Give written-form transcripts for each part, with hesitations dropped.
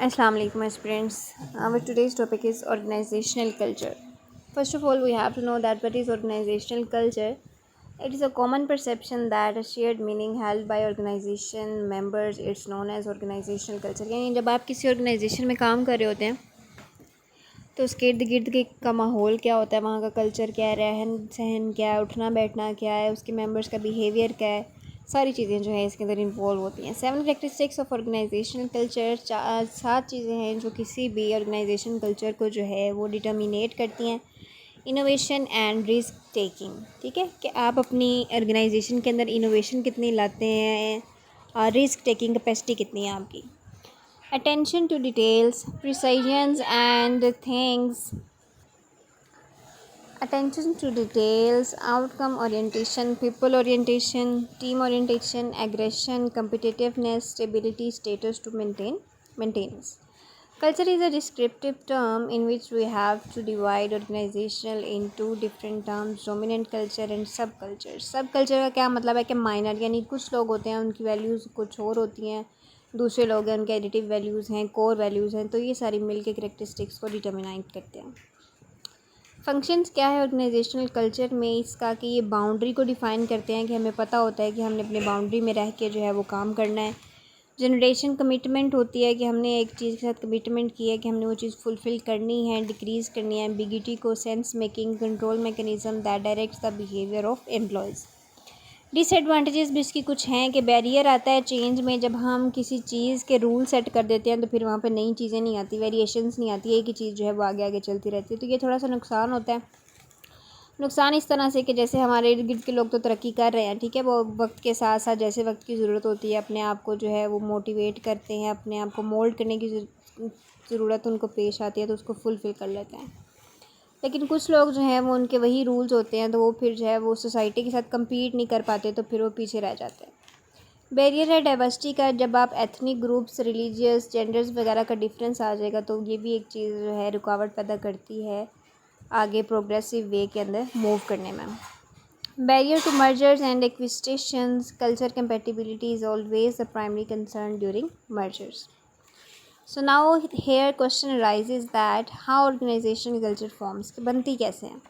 Assalamu alaikum aspirants. Our today's topic is organizational culture. First of all, we have to know that what is organizational culture. It is a common perception that a shared meaning held by organization members. It's known as organizational culture. यानी जब आप किसी organization में काम कर रहे होते हैं तो उसके इर्द गिर्द के का माहौल क्या होता है, वहाँ का कल्चर क्या है, रहन सहन क्या है, उठना बैठना क्या है, उसके मेंबर्स का बिहेवियर क्या है, सारी चीज़ें जो है इसके अंदर इन्वॉल्व होती हैं। 7 कैरेक्टरिस्टिक्स ऑफ ऑर्गेनाइजेशनल कल्चर, 7 चीज़ें हैं जो किसी भी ऑर्गेनाइजेशन कल्चर को जो है वो डिटर्मिनेट करती हैं। इनोवेशन एंड रिस्क टेकिंग, ठीक है, कि आप अपनी ऑर्गेनाइजेशन के अंदर इनोवेशन कितनी लाते हैं और रिस्क टेकिंग कैपेसिटी कितनी है आपकी। Attention to details, precision and things. Attention to details, outcome orientation, people orientation, team orientation, aggression, competitiveness, stability, status to maintenance. Culture is a descriptive term in which we have to divide organizational into different terms, dominant culture and subculture. Subculture का क्या मतलब है कि minor, यानी कुछ लोग होते हैं उनकी वैल्यूज़ कुछ और होती हैं, दूसरे लोग हैं उनके एडिटिव वैल्यूज़ हैं, कोर वैल्यूज़ हैं, तो ये सारी मिल के करेक्टरिस्टिक्स को डिटर्मिनेट करते हैं। फंक्शंस क्या है ऑर्गेनाइजेशनल कल्चर में इसका, कि ये बाउंड्री को डिफ़ाइन करते हैं कि हमें पता होता है कि हमने अपने बाउंड्री में रह के जो है वो काम करना है। जनरेशन कमिटमेंट होती है कि हमने एक चीज़ के साथ कमिटमेंट की है कि हमने वो चीज़ फुलफ़िल करनी है, डिक्रीज़ करनी है। एम्बिग्यूटी को sense making control mechanism that directs the behaviour of employees. Disadvantages भी इसकी कुछ हैं कि बैरियर आता है चेंज में, जब हम किसी चीज़ के रूल सेट कर देते हैं तो फिर वहाँ पे नई चीज़ें नहीं आती, वेरिएशंस नहीं आती, एक ही चीज़ जो है वो आगे आगे चलती रहती है, तो ये थोड़ा सा नुकसान होता है। नुकसान इस तरह से कि जैसे हमारे इर्द गिर्द के लोग तो तरक्की कर रहे हैं, ठीक है, वो वक्त के साथ साथ जैसे वक्त की ज़रूरत होती है अपने आप को जो है वो मोटिवेट करते हैं, अपने आप को मोल्ड करने की ज़रूरत उनको पेश आती है तो उसको फुलफ़िल कर लेते हैं। लेकिन कुछ लोग जो हैं वो उनके वही रूल्स होते हैं तो वो फिर जो है वो सोसाइटी के साथ कम्पीट नहीं कर पाते, तो फिर वो पीछे रह जाते हैं। बैरियर है डाइवर्सिटी का, जब आप एथनिक ग्रुप्स, रिलीजियस, जेंडर्स वगैरह का डिफरेंस आ जाएगा तो ये भी एक चीज़ जो है रुकावट पैदा करती है आगे प्रोग्रेसिव वे के अंदर मूव करने में। Barrier to mergers and acquisitions, culture compatibility is always the primary concern during mergers. So now here question arises that how organisation culture forms, कि बनती कैसे हैं।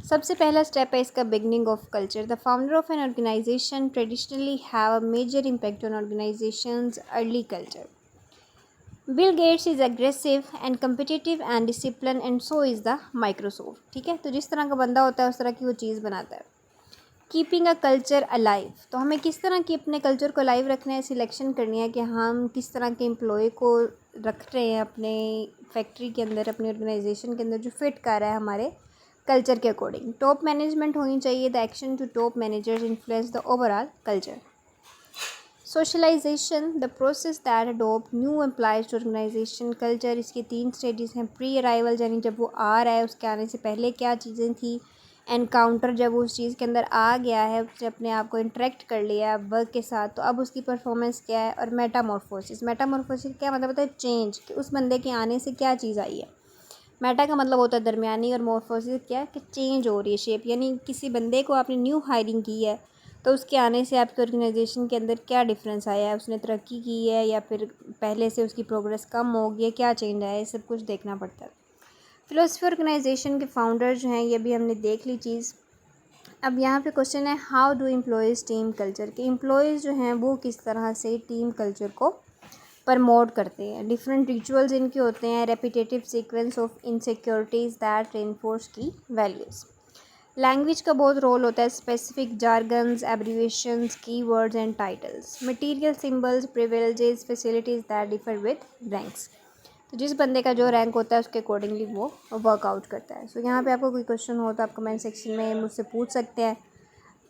सबसे पहला स्टेप है इसका beginning of culture. The founder of an organisation traditionally have a major impact on organisations early culture. Bill Gates is aggressive and competitive and discipline and so is the Microsoft, ठीक है, तो जिस तरह का बंदा होता है उस तरह की वो चीज़ बनाता है। कीपिंग अ कल्चर अलाइव, तो हमें किस तरह की अपने कल्चर को अलाइव रखना है, सिलेक्शन करनी है कि हम किस तरह के एम्प्लॉय को रख रहे हैं अपने फैक्ट्री के अंदर, अपने ऑर्गेनाइजेशन के अंदर जो फिट कर रहा है हमारे कल्चर के अकॉर्डिंग। टॉप मैनेजमेंट होनी चाहिए, the action to top managers influence the overall culture. Socialisation, the process that adopt new employees to organisation culture, इसके 3 स्टेजेस हैं। प्री अराइवल, यानी जब वो आ रहा है उसके आने से पहले क्या चीज़ें थी। एनकाउंटर, जब वो उस चीज़ के अंदर आ गया है, उसने अपने आप को इंटरेक्ट कर लिया है वर्क के साथ, तो अब उसकी परफॉर्मेंस क्या है। और मेटामॉर्फोसिस, मेटामॉर्फोसिस क्या मतलब होता है, चेंज, कि उस बंदे के आने से क्या चीज़ आई है। मेटा का मतलब होता है दरमियानी और मॉर्फोसिस क्या है कि चेंज हो रही है शेप, यानी किसी बंदे को आपने न्यू हायरिंग की है तो उसके आने से आपके ऑर्गेनाइजेशन के अंदर क्या डिफरेंस आया है, उसने तरक्की की है या फिर पहले से उसकी प्रोग्रेस कम हो गई है, क्या चेंज आया है, सब कुछ देखना पड़ता है। फिलोसफी ऑर्गेनाइजेशन के फाउंडर जो हैं ये भी हमने देख ली चीज़। अब यहाँ पे क्वेश्चन है how do employees team culture, के एम्प्लॉयज़ जो हैं वो किस तरह से टीम कल्चर को प्रमोट करते हैं। डिफरेंट रिचुअल्स इनके होते हैं, repetitive sequence of insecurities that reinforce की वैल्यूज़। लैंग्वेज का बहुत रोल होता है, specific jargons, abbreviations, keywords and titles. Material symbols, privileges, facilities that differ with ranks, तो जिस बंदे का जो रैंक होता है उसके अकॉर्डिंगली वो वर्कआउट करता है। सो यहाँ पे आपको कोई क्वेश्चन हो तो आप कमेंट सेक्शन में मुझसे पूछ सकते हैं,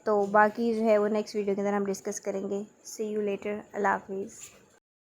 तो बाकी जो है वो नेक्स्ट वीडियो के अंदर हम डिस्कस करेंगे। सी यू लेटर, अल्लाह हाफिज़।